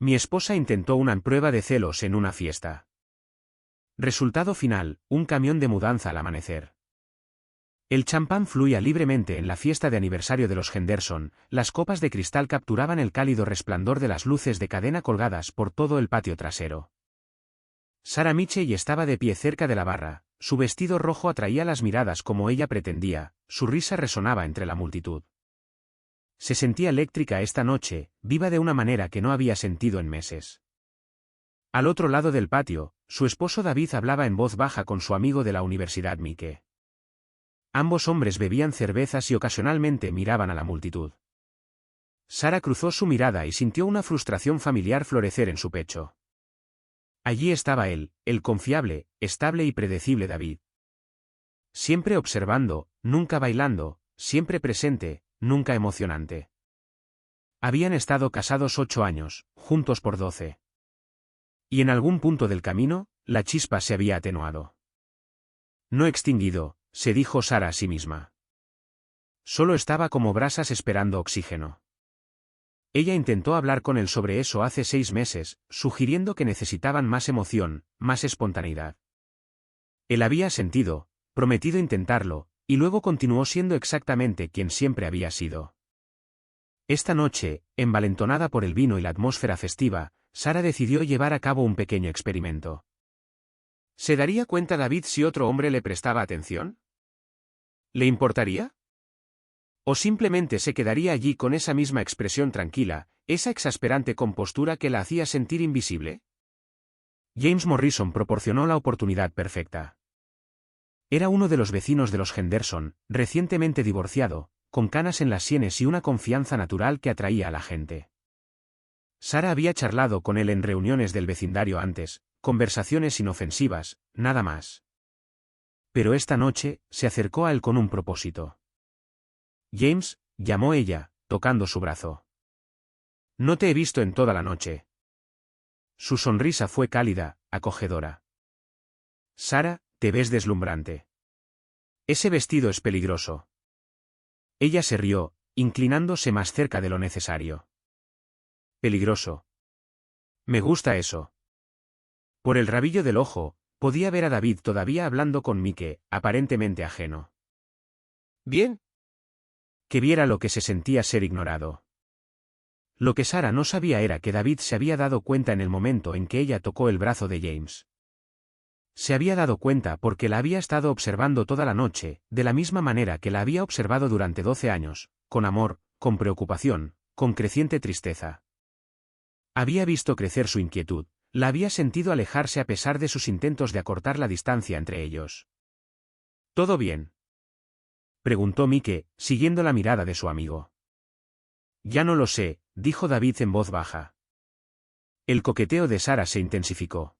Mi esposa intentó una prueba de celos en una fiesta. Resultado final, un camión de mudanza al amanecer. El champán fluía libremente en la fiesta de aniversario de los Henderson, las copas de cristal capturaban el cálido resplandor de las luces de cadena colgadas por todo el patio trasero. Sarah Mitchell estaba de pie cerca de la barra, su vestido rojo atraía las miradas como ella pretendía, su risa resonaba entre la multitud. Se sentía eléctrica esta noche, viva de una manera que no había sentido en meses. Al otro lado del patio, su esposo David hablaba en voz baja con su amigo de la universidad Mike. Ambos hombres bebían cervezas y ocasionalmente miraban a la multitud. Sarah cruzó su mirada y sintió una frustración familiar florecer en su pecho. Allí estaba él, el confiable, estable y predecible David. Siempre observando, nunca bailando, siempre presente, nunca emocionante. Habían estado casados 8 años, juntos por 12. Y en algún punto del camino, la chispa se había atenuado. No extinguido, se dijo Sarah a sí misma. Solo estaba como brasas esperando oxígeno. Ella intentó hablar con él sobre eso hace 6 meses, sugiriendo que necesitaban más emoción, más espontaneidad. Él había sentido, prometido intentarlo, y luego continuó siendo exactamente quien siempre había sido. Esta noche, envalentonada por el vino y la atmósfera festiva, Sarah decidió llevar a cabo un pequeño experimento. ¿Se daría cuenta David si otro hombre le prestaba atención? ¿Le importaría? ¿O simplemente se quedaría allí con esa misma expresión tranquila, esa exasperante compostura que la hacía sentir invisible? James Morrison proporcionó la oportunidad perfecta. Era uno de los vecinos de los Henderson, recientemente divorciado, con canas en las sienes y una confianza natural que atraía a la gente. Sarah había charlado con él en reuniones del vecindario antes, conversaciones inofensivas, nada más. Pero esta noche, se acercó a él con un propósito. James, llamó ella, tocando su brazo. No te he visto en toda la noche. Su sonrisa fue cálida, acogedora. Sarah, te ves deslumbrante. Ese vestido es peligroso. Ella se rió, inclinándose más cerca de lo necesario. Peligroso. Me gusta eso. Por el rabillo del ojo, podía ver a David todavía hablando con Mike, aparentemente ajeno. Bien. Que viera lo que se sentía ser ignorado. Lo que Sarah no sabía era que David se había dado cuenta en el momento en que ella tocó el brazo de James. Se había dado cuenta porque la había estado observando toda la noche, de la misma manera que la había observado durante 12 años, con amor, con preocupación, con creciente tristeza. Había visto crecer su inquietud, la había sentido alejarse a pesar de sus intentos de acortar la distancia entre ellos. ¿Todo bien?, preguntó Mike, siguiendo la mirada de su amigo. Ya no lo sé, dijo David en voz baja. El coqueteo de Sarah se intensificó.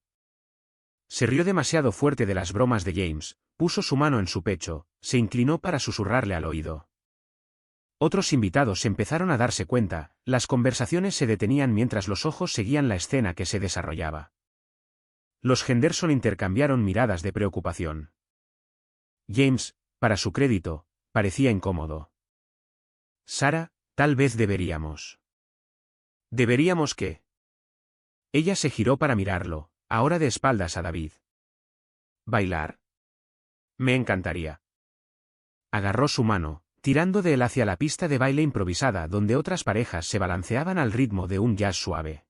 Se rió demasiado fuerte de las bromas de James, puso su mano en su pecho, se inclinó para susurrarle al oído. Otros invitados empezaron a darse cuenta, las conversaciones se detenían mientras los ojos seguían la escena que se desarrollaba. Los Henderson intercambiaron miradas de preocupación. James, para su crédito, parecía incómodo. Sarah, tal vez deberíamos. ¿Deberíamos qué? Ella se giró para mirarlo, ahora de espaldas a David. ¿Bailar? Me encantaría. Agarró su mano, tirando de él hacia la pista de baile improvisada donde otras parejas se balanceaban al ritmo de un jazz suave.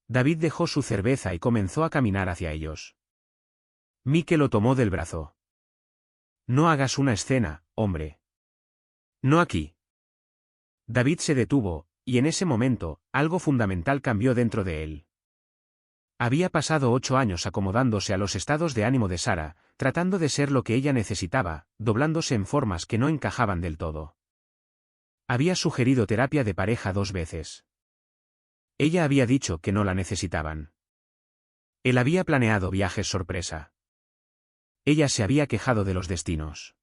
David dejó su cerveza y comenzó a caminar hacia ellos. Mike lo tomó del brazo. No hagas una escena, hombre. No aquí. David se detuvo, y en ese momento, algo fundamental cambió dentro de él. Había pasado 8 años acomodándose a los estados de ánimo de Sarah, tratando de ser lo que ella necesitaba, doblándose en formas que no encajaban del todo. Había sugerido terapia de pareja 2 veces. Ella había dicho que no la necesitaban. Él había planeado viajes sorpresa. Ella se había quejado de los destinos.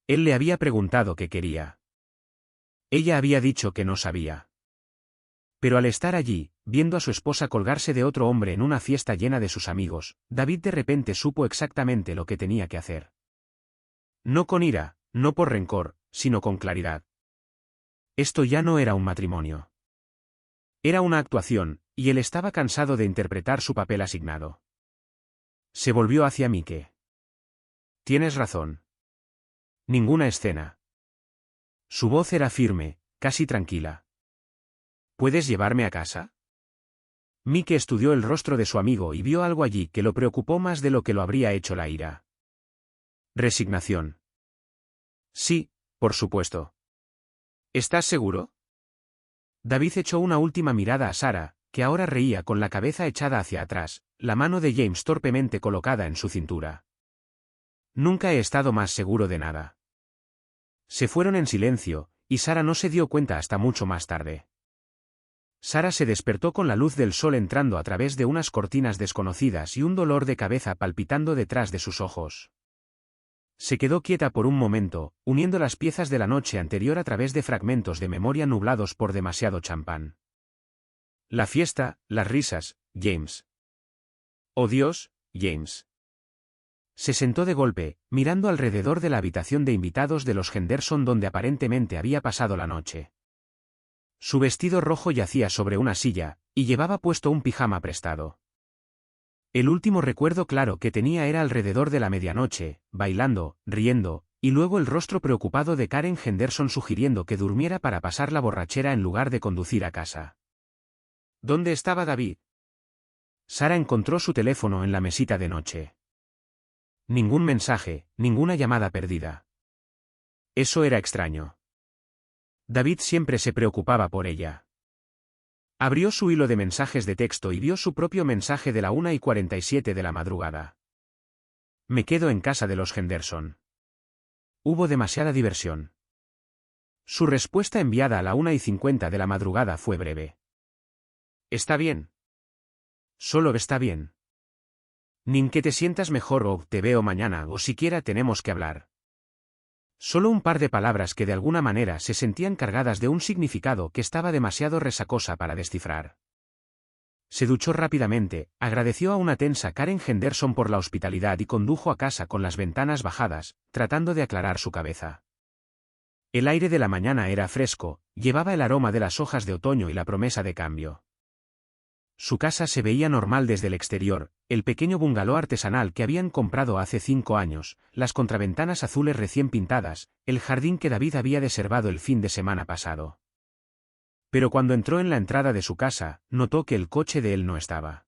Él le había preguntado qué quería. Ella había dicho que no sabía. Pero al estar allí, viendo a su esposa colgarse de otro hombre en una fiesta llena de sus amigos, David de repente supo exactamente lo que tenía que hacer. No con ira, no por rencor, sino con claridad. Esto ya no era un matrimonio. Era una actuación, y él estaba cansado de interpretar su papel asignado. Se volvió hacia Mike. Tienes razón. Ninguna escena. Su voz era firme, casi tranquila. ¿Puedes llevarme a casa? Mike estudió el rostro de su amigo y vio algo allí que lo preocupó más de lo que lo habría hecho la ira. Resignación. Sí, por supuesto. ¿Estás seguro? David echó una última mirada a Sarah, que ahora reía con la cabeza echada hacia atrás, la mano de James torpemente colocada en su cintura. Nunca he estado más seguro de nada. Se fueron en silencio, y Sarah no se dio cuenta hasta mucho más tarde. Sarah se despertó con la luz del sol entrando a través de unas cortinas desconocidas y un dolor de cabeza palpitando detrás de sus ojos. Se quedó quieta por un momento, uniendo las piezas de la noche anterior a través de fragmentos de memoria nublados por demasiado champán. La fiesta, las risas, James. ¡Oh Dios, James! Se sentó de golpe, mirando alrededor de la habitación de invitados de los Henderson donde aparentemente había pasado la noche. Su vestido rojo yacía sobre una silla, y llevaba puesto un pijama prestado. El último recuerdo claro que tenía era alrededor de la medianoche, bailando, riendo, y luego el rostro preocupado de Karen Henderson sugiriendo que durmiera para pasar la borrachera en lugar de conducir a casa. ¿Dónde estaba David? Sarah encontró su teléfono en la mesita de noche. Ningún mensaje, ninguna llamada perdida. Eso era extraño. David siempre se preocupaba por ella. Abrió su hilo de mensajes de texto y vio su propio mensaje de la 1:47 de la madrugada. Me quedo en casa de los Henderson. Hubo demasiada diversión. Su respuesta enviada a la 1:50 de la madrugada fue breve. Está bien. Solo está bien. Ni que te sientas mejor o te veo mañana o siquiera tenemos que hablar. Solo un par de palabras que de alguna manera se sentían cargadas de un significado que estaba demasiado resacosa para descifrar. Se duchó rápidamente, agradeció a una tensa Karen Henderson por la hospitalidad y condujo a casa con las ventanas bajadas, tratando de aclarar su cabeza. El aire de la mañana era fresco, llevaba el aroma de las hojas de otoño y la promesa de cambio. Su casa se veía normal desde el exterior, el pequeño bungalow artesanal que habían comprado hace 5 años, las contraventanas azules recién pintadas, el jardín que David había reservado el fin de semana pasado. Pero cuando entró en la entrada de su casa, notó que el coche de él no estaba.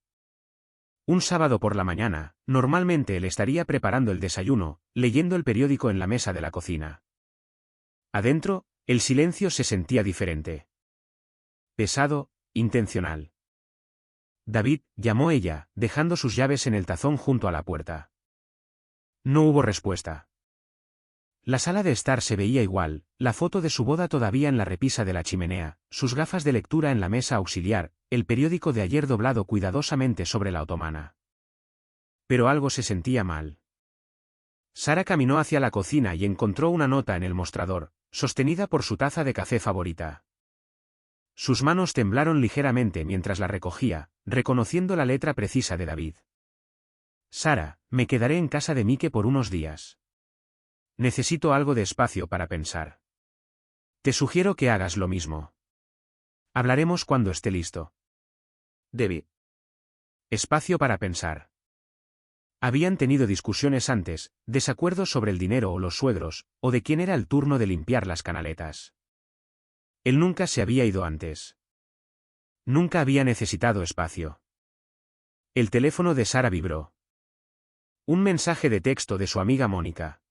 Un sábado por la mañana, normalmente él estaría preparando el desayuno, leyendo el periódico en la mesa de la cocina. Adentro, el silencio se sentía diferente. Pesado, intencional. David, llamó ella, dejando sus llaves en el tazón junto a la puerta. No hubo respuesta. La sala de estar se veía igual, la foto de su boda todavía en la repisa de la chimenea, sus gafas de lectura en la mesa auxiliar, el periódico de ayer doblado cuidadosamente sobre la otomana. Pero algo se sentía mal. Sarah caminó hacia la cocina y encontró una nota en el mostrador, sostenida por su taza de café favorita. Sus manos temblaron ligeramente mientras la recogía, reconociendo la letra precisa de David. Sarah, me quedaré en casa de Mike por unos días. Necesito algo de espacio para pensar. Te sugiero que hagas lo mismo. Hablaremos cuando esté listo. David. Espacio para pensar. Habían tenido discusiones antes, desacuerdos sobre el dinero o los suegros, o de quién era el turno de limpiar las canaletas. Él nunca se había ido antes. Nunca había necesitado espacio. El teléfono de Sarah vibró. Un mensaje de texto de su amiga Mónica.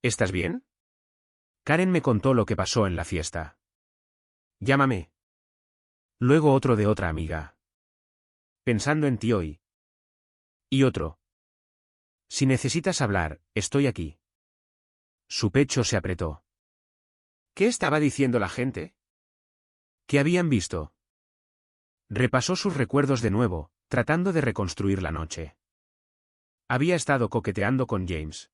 ¿Estás bien? Karen me contó lo que pasó en la fiesta. Llámame. Luego otro de otra amiga. Pensando en ti hoy. Y otro. Si necesitas hablar, estoy aquí. Su pecho se apretó. ¿Qué estaba diciendo la gente? ¿Qué habían visto? Repasó sus recuerdos de nuevo, tratando de reconstruir la noche. Había estado coqueteando con James.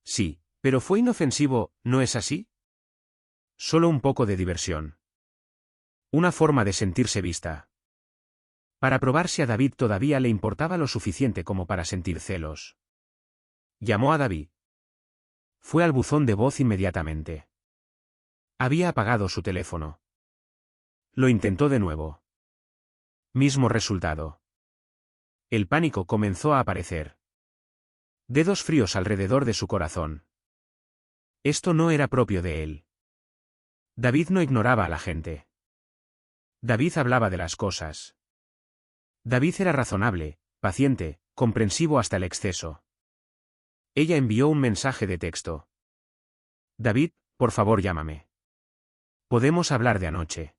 Sí, pero fue inofensivo, ¿no es así? Solo un poco de diversión. Una forma de sentirse vista. Para probar si a David todavía le importaba lo suficiente como para sentir celos. Llamó a David. Fue al buzón de voz inmediatamente. Había apagado su teléfono. Lo intentó de nuevo. Mismo resultado. El pánico comenzó a aparecer. Dedos fríos alrededor de su corazón. Esto no era propio de él. David no ignoraba a la gente. David hablaba de las cosas. David era razonable, paciente, comprensivo hasta el exceso. Ella envió un mensaje de texto. David, por favor llámame. Podemos hablar de anoche.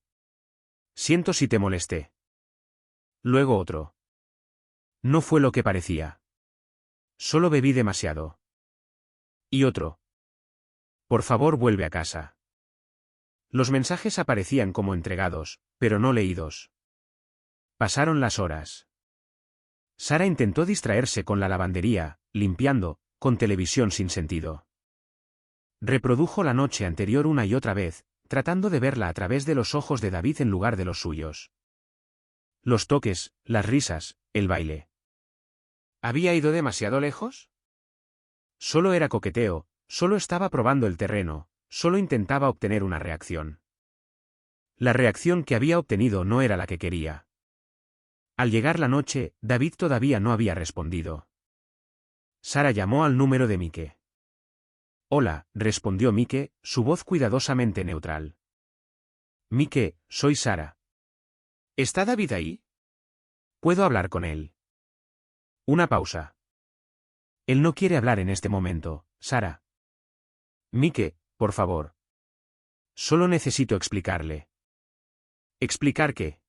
Siento si te molesté. Luego otro. No fue lo que parecía. Solo bebí demasiado. Y otro. Por favor vuelve a casa. Los mensajes aparecían como entregados, pero no leídos. Pasaron las horas. Sara intentó distraerse con la lavandería, limpiando, con televisión sin sentido. Reprodujo la noche anterior una y otra vez, tratando de verla a través de los ojos de David en lugar de los suyos. Los toques, las risas, el baile. ¿Había ido demasiado lejos? Solo era coqueteo, solo estaba probando el terreno, solo intentaba obtener una reacción. La reacción que había obtenido no era la que quería. Al llegar la noche, David todavía no había respondido. Sara llamó al número de Mike. Hola, respondió Mike, su voz cuidadosamente neutral. Mike, soy Sara. ¿Está David ahí? ¿Puedo hablar con él? Una pausa. Él no quiere hablar en este momento, Sara. Mike, por favor. Solo necesito explicarle. ¿Explicar qué?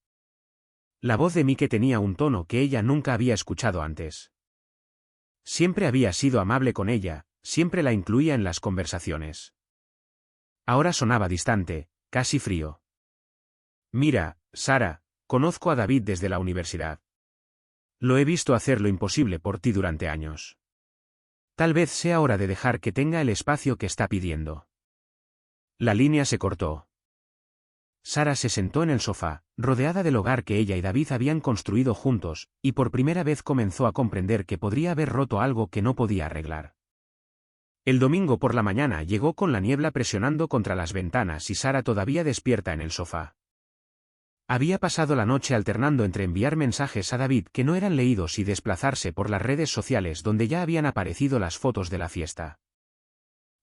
La voz de Mike tenía un tono que ella nunca había escuchado antes. Siempre había sido amable con ella, siempre la incluía en las conversaciones. Ahora sonaba distante, casi frío. Mira, Sara, conozco a David desde la universidad. Lo he visto hacer lo imposible por ti durante años. Tal vez sea hora de dejar que tenga el espacio que está pidiendo. La línea se cortó. Sara se sentó en el sofá, rodeada del hogar que ella y David habían construido juntos, y por primera vez comenzó a comprender que podría haber roto algo que no podía arreglar. El domingo por la mañana llegó con la niebla presionando contra las ventanas y Sara todavía despierta en el sofá. Había pasado la noche alternando entre enviar mensajes a David que no eran leídos y desplazarse por las redes sociales donde ya habían aparecido las fotos de la fiesta.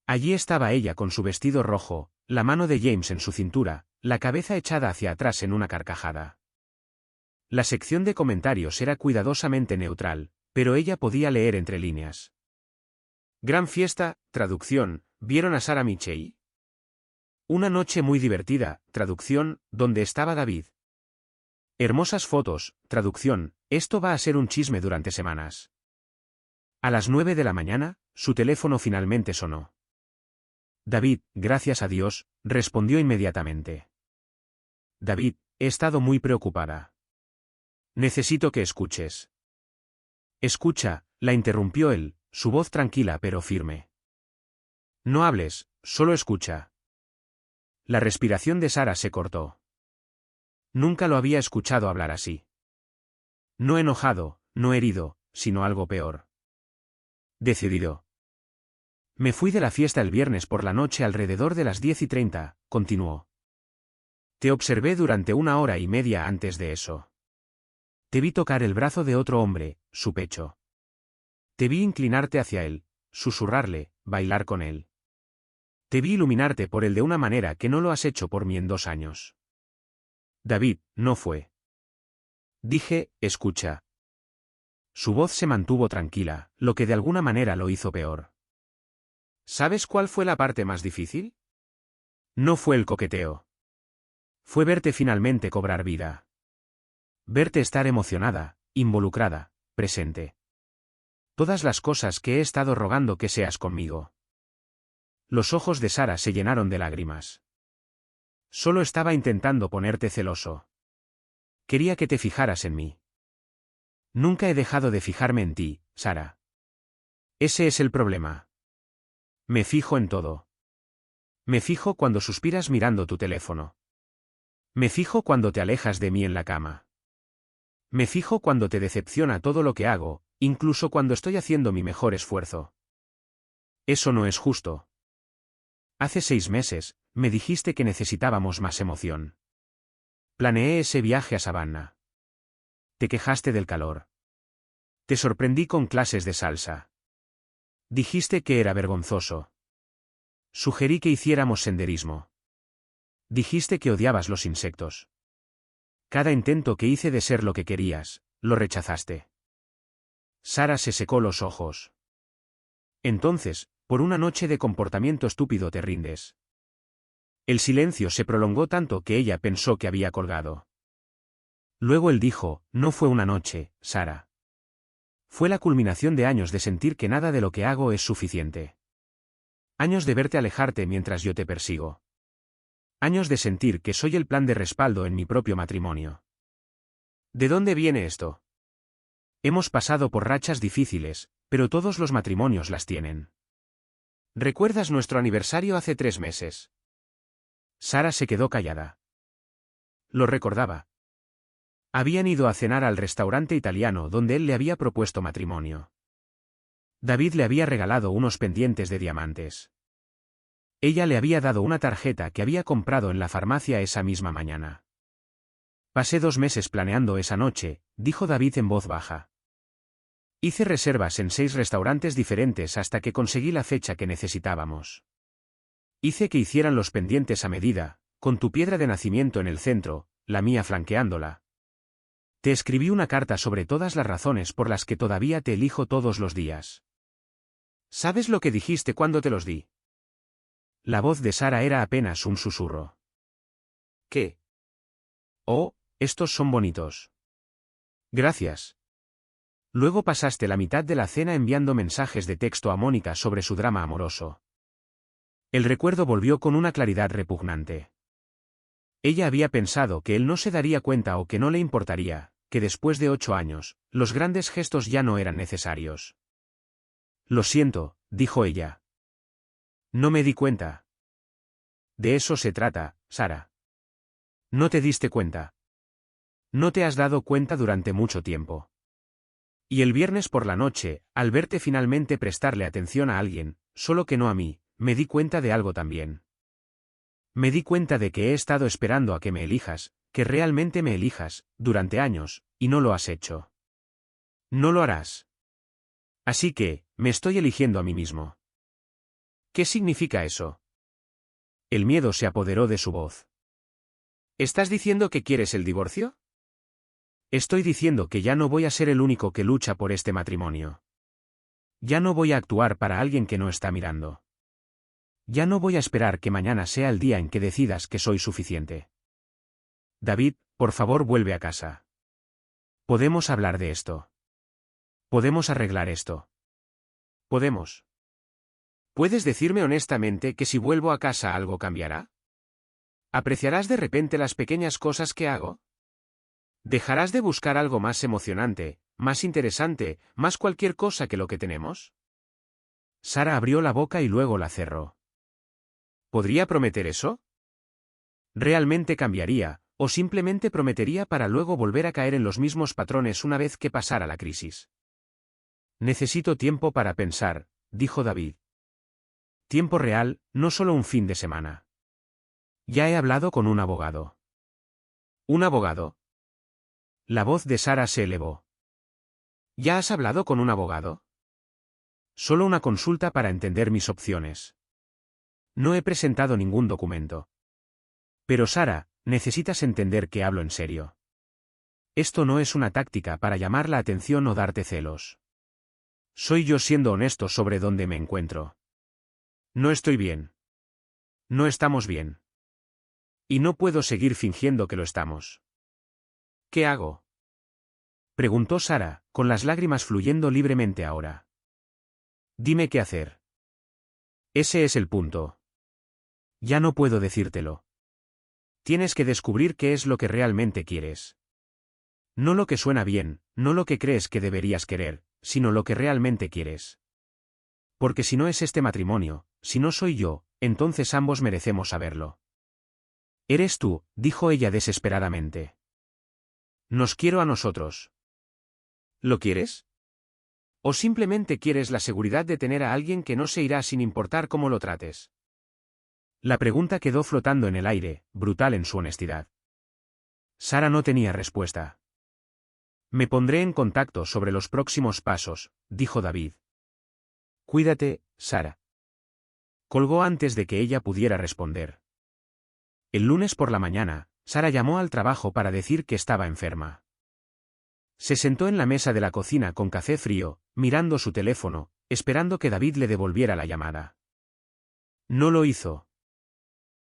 Allí estaba ella con su vestido rojo, la mano de James en su cintura, la cabeza echada hacia atrás en una carcajada. La sección de comentarios era cuidadosamente neutral, pero ella podía leer entre líneas. Gran fiesta, traducción, ¿vieron a Sarah Michelle? Una noche muy divertida, traducción, ¿dónde estaba David? Hermosas fotos, traducción, esto va a ser un chisme durante semanas. A las 9 de la mañana, su teléfono finalmente sonó. David, gracias a Dios, respondió inmediatamente. David, he estado muy preocupada. Necesito que escuches. Escucha, la interrumpió él, su voz tranquila pero firme. No hables, solo escucha. La respiración de Sara se cortó. Nunca lo había escuchado hablar así. No enojado, no herido, sino algo peor. Decidido. Me fui de la fiesta el viernes por la noche alrededor de las 10:30, continuó. Te observé durante 1 hora y media antes de eso. Te vi tocar el brazo de otro hombre, su pecho. Te vi inclinarte hacia él, susurrarle, bailar con él. Te vi iluminarte por él de una manera que no lo has hecho por mí en 2 años. David, no fue. Dije, escucha. Su voz se mantuvo tranquila, lo que de alguna manera lo hizo peor. ¿Sabes cuál fue la parte más difícil? No fue el coqueteo. Fue verte finalmente cobrar vida. Verte estar emocionada, involucrada, presente. Todas las cosas que he estado rogando que seas conmigo. Los ojos de Sara se llenaron de lágrimas. Solo estaba intentando ponerte celoso. Quería que te fijaras en mí. Nunca he dejado de fijarme en ti, Sara. Ese es el problema. Me fijo en todo. Me fijo cuando suspiras mirando tu teléfono. Me fijo cuando te alejas de mí en la cama. Me fijo cuando te decepciona todo lo que hago, incluso cuando estoy haciendo mi mejor esfuerzo. Eso no es justo. Hace 6 meses, me dijiste que necesitábamos más emoción. Planeé ese viaje a Savannah. Te quejaste del calor. Te sorprendí con clases de salsa. Dijiste que era vergonzoso. Sugerí que hiciéramos senderismo. Dijiste que odiabas los insectos. Cada intento que hice de ser lo que querías, lo rechazaste. Sara se secó los ojos. Entonces, por una noche de comportamiento estúpido te rindes. El silencio se prolongó tanto que ella pensó que había colgado. Luego él dijo, no fue una noche, Sara. Fue la culminación de años de sentir que nada de lo que hago es suficiente. Años de verte alejarte mientras yo te persigo. Años de sentir que soy el plan de respaldo en mi propio matrimonio. ¿De dónde viene esto? Hemos pasado por rachas difíciles, pero todos los matrimonios las tienen. ¿Recuerdas nuestro aniversario hace 3 meses? Sara se quedó callada. Lo recordaba. Habían ido a cenar al restaurante italiano donde él le había propuesto matrimonio. David le había regalado unos pendientes de diamantes. Ella le había dado una tarjeta que había comprado en la farmacia esa misma mañana. Pasé 2 meses planeando esa noche, dijo David en voz baja. Hice reservas en 6 restaurantes diferentes hasta que conseguí la fecha que necesitábamos. Hice que hicieran los pendientes a medida, con tu piedra de nacimiento en el centro, la mía flanqueándola. Te escribí una carta sobre todas las razones por las que todavía te elijo todos los días. ¿Sabes lo que dijiste cuando te los di? La voz de Sara era apenas un susurro. ¿Qué? Oh, estos son bonitos. Gracias. Luego pasaste la mitad de la cena enviando mensajes de texto a Mónica sobre su drama amoroso. El recuerdo volvió con una claridad repugnante. Ella había pensado que él no se daría cuenta o que no le importaría, que después de 8 años, los grandes gestos ya no eran necesarios. Lo siento, dijo ella. No me di cuenta. De eso se trata, Sara. No te diste cuenta. No te has dado cuenta durante mucho tiempo. Y el viernes por la noche, al verte finalmente prestarle atención a alguien, solo que no a mí, me di cuenta de algo también. Me di cuenta de que he estado esperando a que me elijas, que realmente me elijas, durante años, y no lo has hecho. No lo harás. Así que, me estoy eligiendo a mí mismo. ¿Qué significa eso? El miedo se apoderó de su voz. ¿Estás diciendo que quieres el divorcio? Estoy diciendo que ya no voy a ser el único que lucha por este matrimonio. Ya no voy a actuar para alguien que no está mirando. Ya no voy a esperar que mañana sea el día en que decidas que soy suficiente. David, por favor vuelve a casa. Podemos hablar de esto. Podemos arreglar esto. Podemos. ¿Puedes decirme honestamente que si vuelvo a casa algo cambiará? ¿Apreciarás de repente las pequeñas cosas que hago? ¿Dejarás de buscar algo más emocionante, más interesante, más cualquier cosa que lo que tenemos? Sara abrió la boca y luego la cerró. ¿Podría prometer eso? ¿Realmente cambiaría, o simplemente prometería para luego volver a caer en los mismos patrones una vez que pasara la crisis? Necesito tiempo para pensar, dijo David. Tiempo real, no solo un fin de semana. Ya he hablado con un abogado. ¿Un abogado? La voz de Sara se elevó. ¿Ya has hablado con un abogado? Solo una consulta para entender mis opciones. No he presentado ningún documento. Pero Sara, necesitas entender que hablo en serio. Esto no es una táctica para llamar la atención o darte celos. Soy yo siendo honesto sobre dónde me encuentro. No estoy bien. No estamos bien. Y no puedo seguir fingiendo que lo estamos. ¿Qué hago? Preguntó Sara, con las lágrimas fluyendo libremente ahora. Dime qué hacer. Ese es el punto. Ya no puedo decírtelo. Tienes que descubrir qué es lo que realmente quieres. No lo que suena bien, no lo que crees que deberías querer, sino lo que realmente quieres. Porque si no es este matrimonio, si no soy yo, entonces ambos merecemos saberlo. Eres tú, dijo ella desesperadamente. Nos quiero a nosotros. ¿Lo quieres? ¿O simplemente quieres la seguridad de tener a alguien que no se irá sin importar cómo lo trates? La pregunta quedó flotando en el aire, brutal en su honestidad. Sara no tenía respuesta. Me pondré en contacto sobre los próximos pasos, dijo David. Cuídate, Sara. Colgó antes de que ella pudiera responder. El lunes por la mañana, Sara llamó al trabajo para decir que estaba enferma. Se sentó en la mesa de la cocina con café frío, mirando su teléfono, esperando que David le devolviera la llamada. No lo hizo.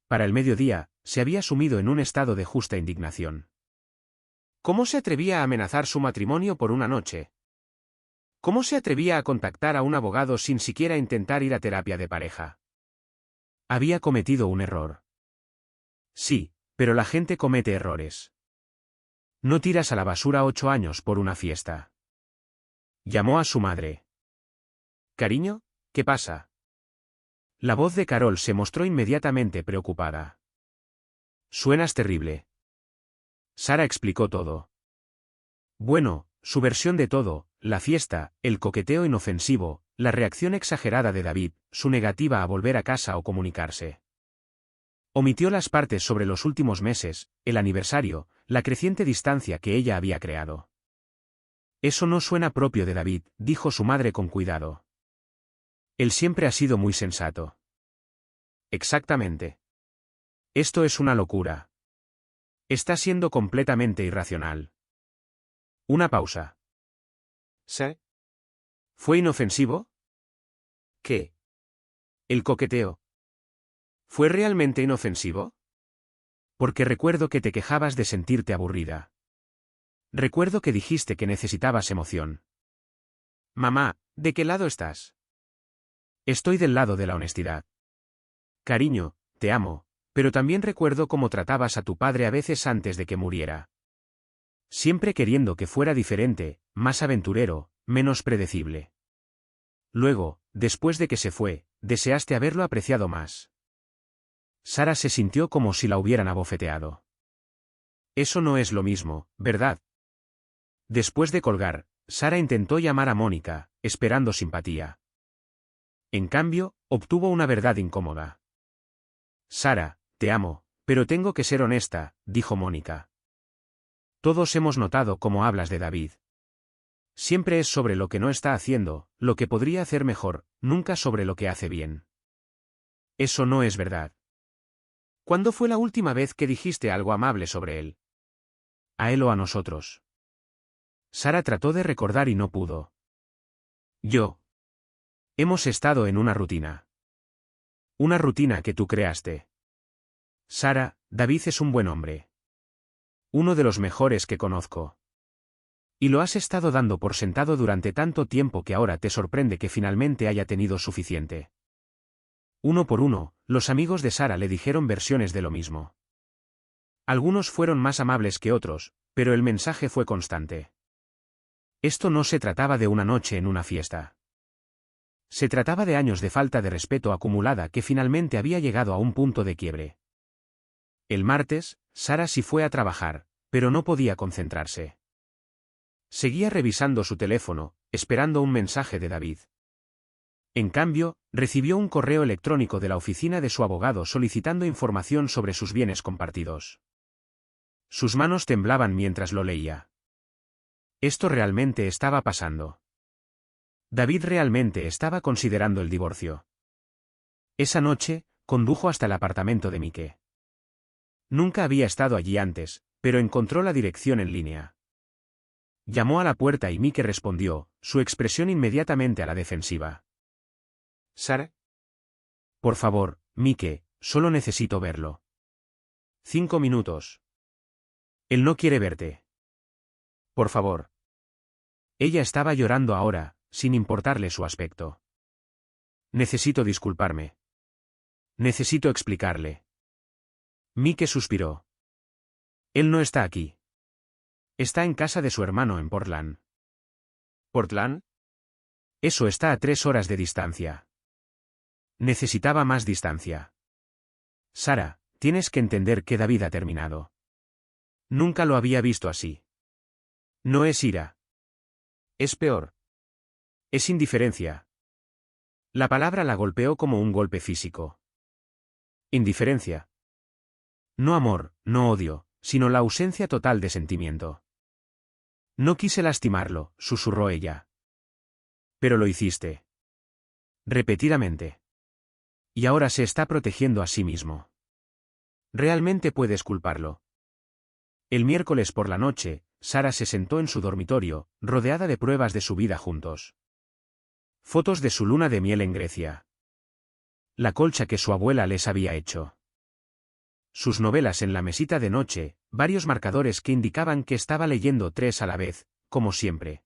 Para el mediodía, se había sumido en un estado de justa indignación. ¿Cómo se atrevía a amenazar su matrimonio por una noche? ¿Cómo se atrevía a contactar a un abogado sin siquiera intentar ir a terapia de pareja? Había cometido un error. Sí, pero la gente comete errores. No tiras a la basura 8 años por una fiesta. Llamó a su madre. Cariño, ¿qué pasa? La voz de Carol se mostró inmediatamente preocupada. Suenas terrible. Sara explicó todo. Bueno, su versión de todo, la fiesta, el coqueteo inofensivo, la reacción exagerada de David, su negativa a volver a casa o comunicarse. Omitió las partes sobre los últimos meses, el aniversario, la creciente distancia que ella había creado. Eso no suena propio de David, dijo su madre con cuidado. Él siempre ha sido muy sensato. Exactamente. Esto es una locura. Está siendo completamente irracional. Una pausa. ¿Sí? ¿Fue inofensivo? ¿Qué? El coqueteo. ¿Fue realmente inofensivo? Porque recuerdo que te quejabas de sentirte aburrida. Recuerdo que dijiste que necesitabas emoción. Mamá, ¿de qué lado estás? Estoy del lado de la honestidad. Cariño, te amo, pero también recuerdo cómo tratabas a tu padre a veces antes de que muriera. Siempre queriendo que fuera diferente, más aventurero, menos predecible. Luego, después de que se fue, deseaste haberlo apreciado más. Sara se sintió como si la hubieran abofeteado. Eso no es lo mismo, ¿verdad? Después de colgar, Sara intentó llamar a Mónica, esperando simpatía. En cambio, obtuvo una verdad incómoda. Sara, te amo, pero tengo que ser honesta, dijo Mónica. Todos hemos notado cómo hablas de David. Siempre es sobre lo que no está haciendo, lo que podría hacer mejor, nunca sobre lo que hace bien. Eso no es verdad. ¿Cuándo fue la última vez que dijiste algo amable sobre él? ¿A él o a nosotros? Sara trató de recordar y no pudo. Yo. Hemos estado en una rutina. Una rutina que tú creaste. Sara, David es un buen hombre. Uno de los mejores que conozco. Y lo has estado dando por sentado durante tanto tiempo que ahora te sorprende que finalmente haya tenido suficiente. Uno por uno, los amigos de Sara le dijeron versiones de lo mismo. Algunos fueron más amables que otros, pero el mensaje fue constante. Esto no se trataba de una noche en una fiesta. Se trataba de años de falta de respeto acumulada que finalmente había llegado a un punto de quiebre. El martes, Sara sí fue a trabajar, pero no podía concentrarse. Seguía revisando su teléfono, esperando un mensaje de David. En cambio, recibió un correo electrónico de la oficina de su abogado solicitando información sobre sus bienes compartidos. Sus manos temblaban mientras lo leía. Esto realmente estaba pasando. David realmente estaba considerando el divorcio. Esa noche, condujo hasta el apartamento de Mike. Nunca había estado allí antes, pero encontró la dirección en línea. Llamó a la puerta y Mike respondió, su expresión inmediatamente a la defensiva. ¿Sara? Por favor, Mike, solo necesito verlo. 5 minutos. Él no quiere verte. Por favor. Ella estaba llorando ahora, sin importarle su aspecto. Necesito disculparme. Necesito explicarle. Mike suspiró. Él no está aquí. Está en casa de su hermano en Portland. ¿Portland? Eso está a 3 horas de distancia. Necesitaba más distancia. Sara, tienes que entender que David ha terminado. Nunca lo había visto así. No es ira. Es peor. Es indiferencia. La palabra la golpeó como un golpe físico. Indiferencia. No amor, no odio, sino la ausencia total de sentimiento. No quise lastimarlo, susurró ella. Pero lo hiciste. Repetidamente. Y ahora se está protegiendo a sí mismo. ¿Realmente puedes culparlo? El miércoles por la noche, Sara se sentó en su dormitorio, rodeada de pruebas de su vida juntos. Fotos de su luna de miel en Grecia. La colcha que su abuela les había hecho. Sus novelas en la mesita de noche, varios marcadores que indicaban que estaba leyendo 3 a la vez, como siempre.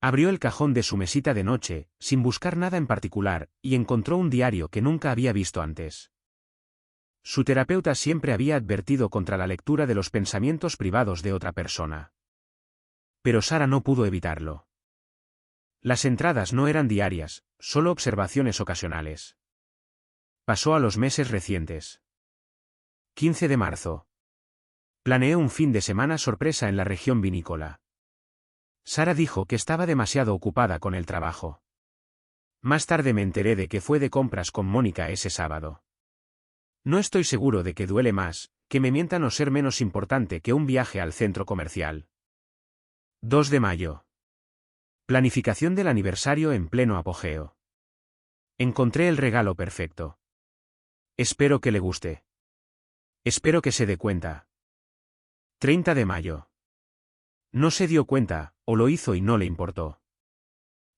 Abrió el cajón de su mesita de noche, sin buscar nada en particular, y encontró un diario que nunca había visto antes. Su terapeuta siempre había advertido contra la lectura de los pensamientos privados de otra persona. Pero Sara no pudo evitarlo. Las entradas no eran diarias, solo observaciones ocasionales. Pasó a los meses recientes. 15 de marzo. Planeé un fin de semana sorpresa en la región vinícola. Sara dijo que estaba demasiado ocupada con el trabajo. Más tarde me enteré de que fue de compras con Mónica ese sábado. No estoy seguro de que duele más, que me mientan o ser menos importante que un viaje al centro comercial. 2 de mayo. Planificación del aniversario en pleno apogeo. Encontré el regalo perfecto. Espero que le guste. Espero que se dé cuenta. 30 de mayo. No se dio cuenta, o lo hizo y no le importó.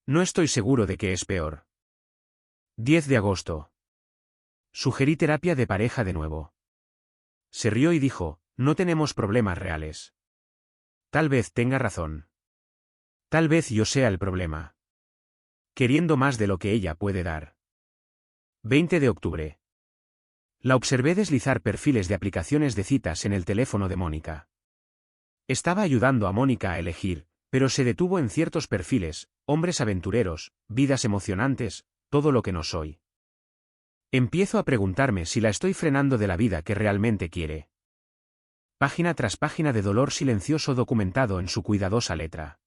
No estoy seguro de que es peor. 10 de agosto. Sugerí terapia de pareja de nuevo. Se rió y dijo, no tenemos problemas reales. Tal vez tenga razón. Tal vez yo sea el problema. Queriendo más de lo que ella puede dar. 20 de octubre. La observé deslizar perfiles de aplicaciones de citas en el teléfono de Mónica. Estaba ayudando a Mónica a elegir, pero se detuvo en ciertos perfiles, hombres aventureros, vidas emocionantes, todo lo que no soy. Empiezo a preguntarme si la estoy frenando de la vida que realmente quiere. Página tras página de dolor silencioso documentado en su cuidadosa letra.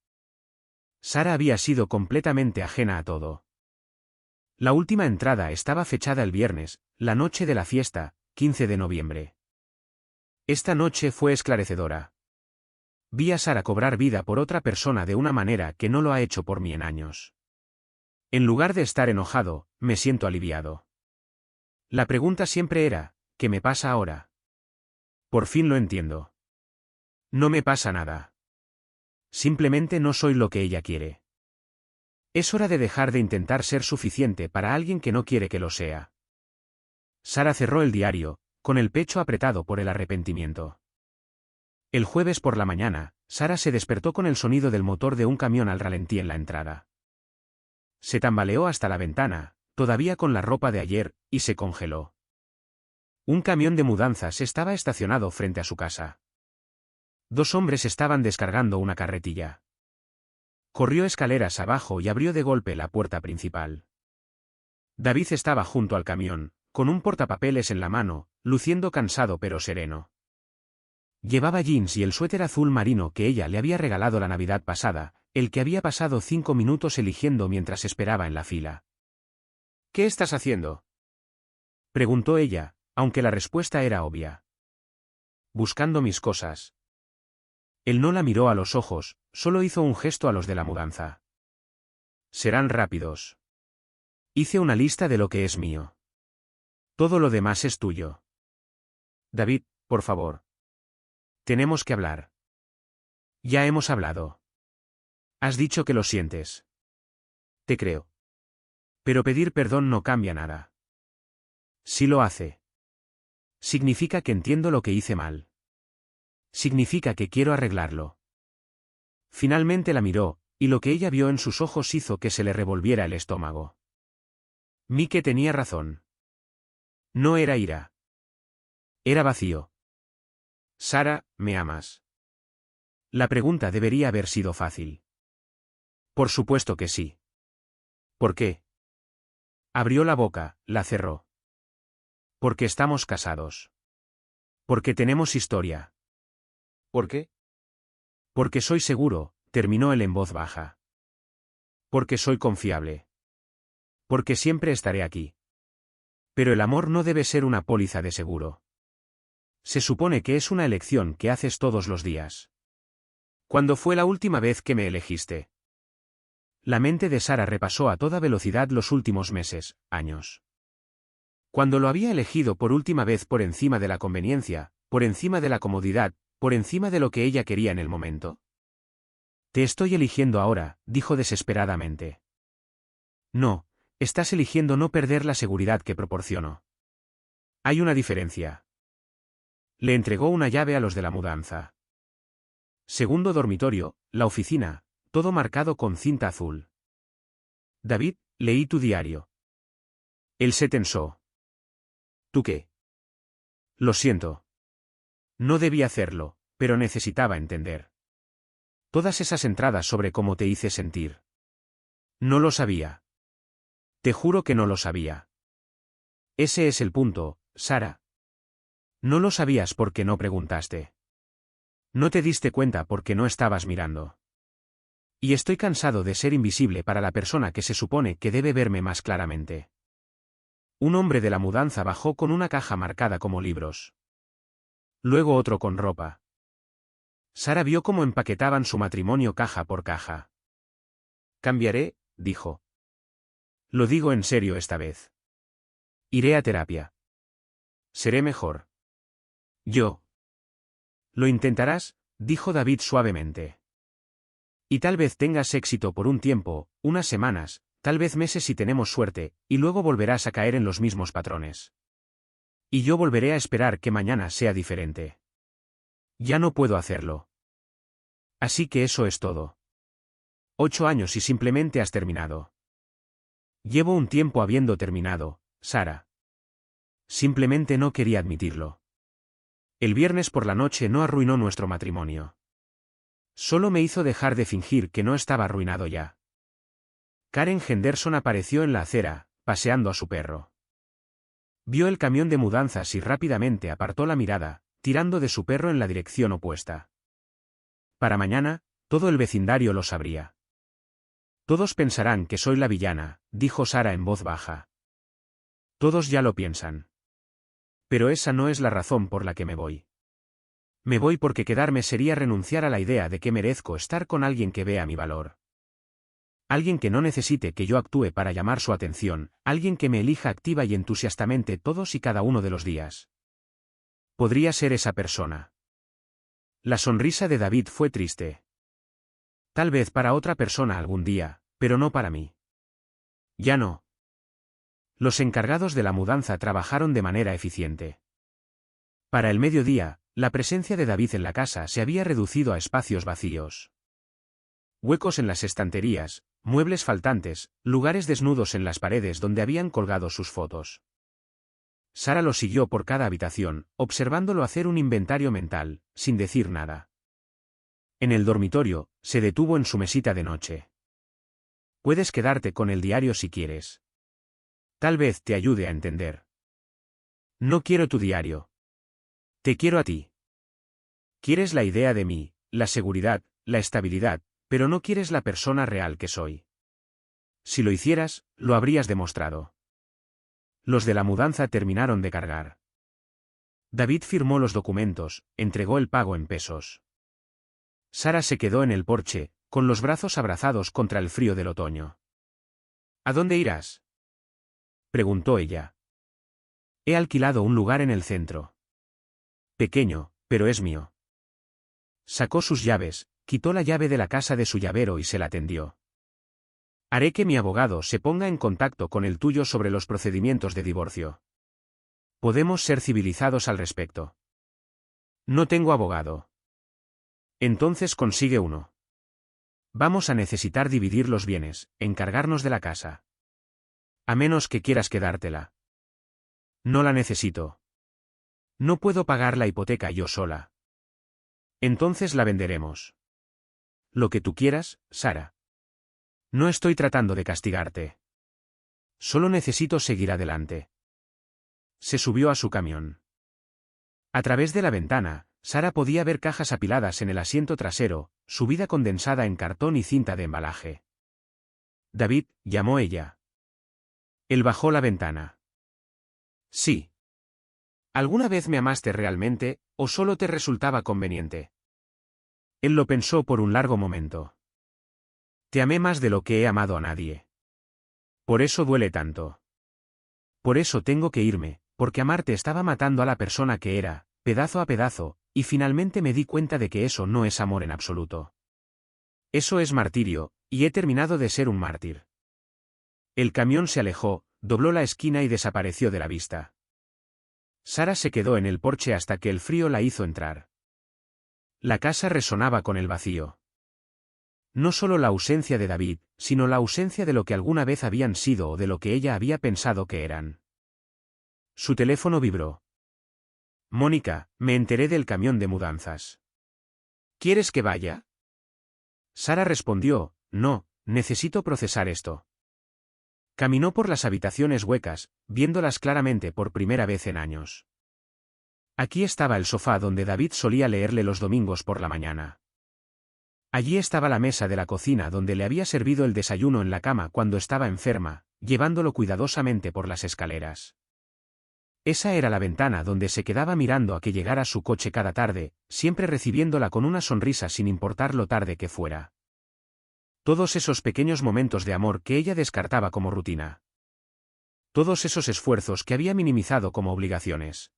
Sara había sido completamente ajena a todo. La última entrada estaba fechada el viernes, la noche de la fiesta, 15 de noviembre. Esta noche fue esclarecedora. Vi a Sara cobrar vida por otra persona de una manera que no lo ha hecho por mí en años. En lugar de estar enojado, me siento aliviado. La pregunta siempre era, ¿qué me pasa ahora? Por fin lo entiendo. No me pasa nada. Simplemente no soy lo que ella quiere. Es hora de dejar de intentar ser suficiente para alguien que no quiere que lo sea. Sara cerró el diario, con el pecho apretado por el arrepentimiento. El jueves por la mañana, Sara se despertó con el sonido del motor de un camión al ralentí en la entrada. Se tambaleó hasta la ventana, todavía con la ropa de ayer, y se congeló. Un camión de mudanzas estaba estacionado frente a su casa. 2 hombres estaban descargando una carretilla. Corrió escaleras abajo y abrió de golpe la puerta principal. David estaba junto al camión, con un portapapeles en la mano, luciendo cansado pero sereno. Llevaba jeans y el suéter azul marino que ella le había regalado la Navidad pasada, el que había pasado 5 minutos eligiendo mientras esperaba en la fila. ¿Qué estás haciendo?, preguntó ella, aunque la respuesta era obvia. Buscando mis cosas. Él no la miró a los ojos, solo hizo un gesto a los de la mudanza. Serán rápidos. Hice una lista de lo que es mío. Todo lo demás es tuyo. David, por favor. Tenemos que hablar. Ya hemos hablado. Has dicho que lo sientes. Te creo. Pero pedir perdón no cambia nada. Sí lo hace. Significa que entiendo lo que hice mal. Significa que quiero arreglarlo. Finalmente la miró, y lo que ella vio en sus ojos hizo que se le revolviera el estómago. Mike tenía razón. No era ira. Era vacío. Sara, ¿me amas? La pregunta debería haber sido fácil. Por supuesto que sí. ¿Por qué? Abrió la boca, la cerró. Porque estamos casados. Porque tenemos historia. ¿Por qué? Porque soy seguro, terminó él en voz baja. Porque soy confiable. Porque siempre estaré aquí. Pero el amor no debe ser una póliza de seguro. Se supone que es una elección que haces todos los días. ¿Cuándo fue la última vez que me elegiste? La mente de Sara repasó a toda velocidad los últimos meses, años. Cuando lo había elegido por última vez por encima de la conveniencia, por encima de la comodidad, por encima de lo que ella quería en el momento. Te estoy eligiendo ahora, dijo desesperadamente. No, estás eligiendo no perder la seguridad que proporciono. Hay una diferencia. Le entregó una llave a los de la mudanza. Segundo dormitorio, la oficina, todo marcado con cinta azul. David, leí tu diario. Él se tensó. ¿Tú qué? Lo siento. No debí hacerlo, pero necesitaba entender. Todas esas entradas sobre cómo te hice sentir. No lo sabía. Te juro que no lo sabía. Ese es el punto, Sara. No lo sabías porque no preguntaste. No te diste cuenta porque no estabas mirando. Y estoy cansado de ser invisible para la persona que se supone que debe verme más claramente. Un hombre de la mudanza bajó con una caja marcada como libros. Luego otro con ropa. Sara vio cómo empaquetaban su matrimonio caja por caja. Cambiaré, dijo. Lo digo en serio esta vez. Iré a terapia. Seré mejor. Yo. Lo intentarás, dijo David suavemente. Y tal vez tengas éxito por un tiempo, unas semanas, tal vez meses si tenemos suerte, y luego volverás a caer en los mismos patrones. Y yo volveré a esperar que mañana sea diferente. Ya no puedo hacerlo. Así que eso es todo. 8 años y simplemente has terminado. Llevo un tiempo habiendo terminado, Sara. Simplemente no quería admitirlo. El viernes por la noche no arruinó nuestro matrimonio. Solo me hizo dejar de fingir que no estaba arruinado ya. Karen Henderson apareció en la acera, paseando a su perro. Vio el camión de mudanzas y rápidamente apartó la mirada, tirando de su perro en la dirección opuesta. Para mañana, todo el vecindario lo sabría. Todos pensarán que soy la villana, dijo Sara en voz baja. Todos ya lo piensan. Pero esa no es la razón por la que me voy. Me voy porque quedarme sería renunciar a la idea de que merezco estar con alguien que vea mi valor. Alguien que no necesite que yo actúe para llamar su atención, alguien que me elija activa y entusiastamente todos y cada uno de los días. Podría ser esa persona. La sonrisa de David fue triste. Tal vez para otra persona algún día, pero no para mí. Ya no. Los encargados de la mudanza trabajaron de manera eficiente. Para el mediodía, la presencia de David en la casa se había reducido a espacios vacíos. Huecos en las estanterías, muebles faltantes, lugares desnudos en las paredes donde habían colgado sus fotos. Sara lo siguió por cada habitación, observándolo hacer un inventario mental, sin decir nada. En el dormitorio, se detuvo en su mesita de noche. Puedes quedarte con el diario si quieres. Tal vez te ayude a entender. No quiero tu diario. Te quiero a ti. Quieres la idea de mí, la seguridad, la estabilidad, pero no quieres la persona real que soy. Si lo hicieras, lo habrías demostrado. Los de la mudanza terminaron de cargar. David firmó los documentos, entregó el pago en pesos. Sara se quedó en el porche, con los brazos abrazados contra el frío del otoño. ¿A dónde irás?, preguntó ella. He alquilado un lugar en el centro. Pequeño, pero es mío. Sacó sus llaves, quitó la llave de la casa de su llavero y se la tendió. Haré que mi abogado se ponga en contacto con el tuyo sobre los procedimientos de divorcio. Podemos ser civilizados al respecto. No tengo abogado. Entonces consigue uno. Vamos a necesitar dividir los bienes, encargarnos de la casa. A menos que quieras quedártela. No la necesito. No puedo pagar la hipoteca yo sola. Entonces la venderemos. Lo que tú quieras, Sara. No estoy tratando de castigarte. Solo necesito seguir adelante. Se subió a su camión. A través de la ventana, Sara podía ver cajas apiladas en el asiento trasero, su vida condensada en cartón y cinta de embalaje. David, llamó ella. Él bajó la ventana. Sí. ¿Alguna vez me amaste realmente, o solo te resultaba conveniente? Él lo pensó por un largo momento. Te amé más de lo que he amado a nadie. Por eso duele tanto. Por eso tengo que irme, porque amarte estaba matando a la persona que era, pedazo a pedazo, y finalmente me di cuenta de que eso no es amor en absoluto. Eso es martirio, y he terminado de ser un mártir. El camión se alejó, dobló la esquina y desapareció de la vista. Sara se quedó en el porche hasta que el frío la hizo entrar. La casa resonaba con el vacío. No solo la ausencia de David, sino la ausencia de lo que alguna vez habían sido o de lo que ella había pensado que eran. Su teléfono vibró. Mónica, me enteré del camión de mudanzas. ¿Quieres que vaya? Sara respondió, no, necesito procesar esto. Caminó por las habitaciones huecas, viéndolas claramente por primera vez en años. Aquí estaba el sofá donde David solía leerle los domingos por la mañana. Allí estaba la mesa de la cocina donde le había servido el desayuno en la cama cuando estaba enferma, llevándolo cuidadosamente por las escaleras. Esa era la ventana donde se quedaba mirando a que llegara su coche cada tarde, siempre recibiéndola con una sonrisa sin importar lo tarde que fuera. Todos esos pequeños momentos de amor que ella descartaba como rutina. Todos esos esfuerzos que había minimizado como obligaciones.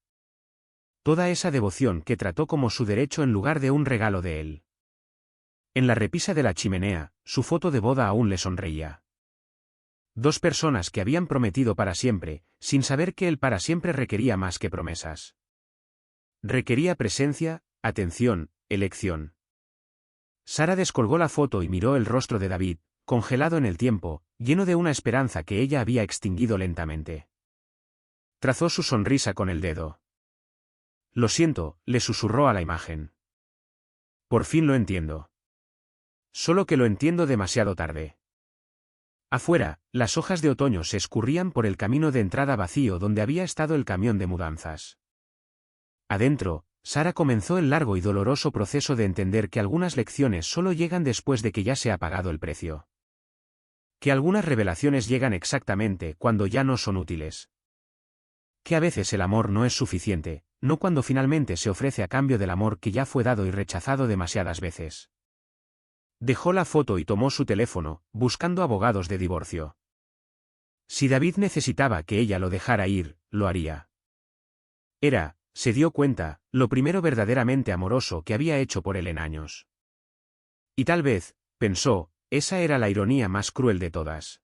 Toda esa devoción que trató como su derecho en lugar de un regalo de él. En la repisa de la chimenea, su foto de boda aún le sonreía. Dos personas que habían prometido para siempre, sin saber que el para siempre requería más que promesas. Requería presencia, atención, elección. Sara descolgó la foto y miró el rostro de David, congelado en el tiempo, lleno de una esperanza que ella había extinguido lentamente. Trazó su sonrisa con el dedo. Lo siento, le susurró a la imagen. Por fin lo entiendo. Solo que lo entiendo demasiado tarde. Afuera, las hojas de otoño se escurrían por el camino de entrada vacío donde había estado el camión de mudanzas. Adentro, Sara comenzó el largo y doloroso proceso de entender que algunas lecciones solo llegan después de que ya se ha pagado el precio. Que algunas revelaciones llegan exactamente cuando ya no son útiles. Que a veces el amor no es suficiente, no cuando finalmente se ofrece a cambio del amor que ya fue dado y rechazado demasiadas veces. Dejó la foto y tomó su teléfono, buscando abogados de divorcio. Si David necesitaba que ella lo dejara ir, lo haría. Era, se dio cuenta, lo primero verdaderamente amoroso que había hecho por él en años. Y tal vez, pensó, esa era la ironía más cruel de todas.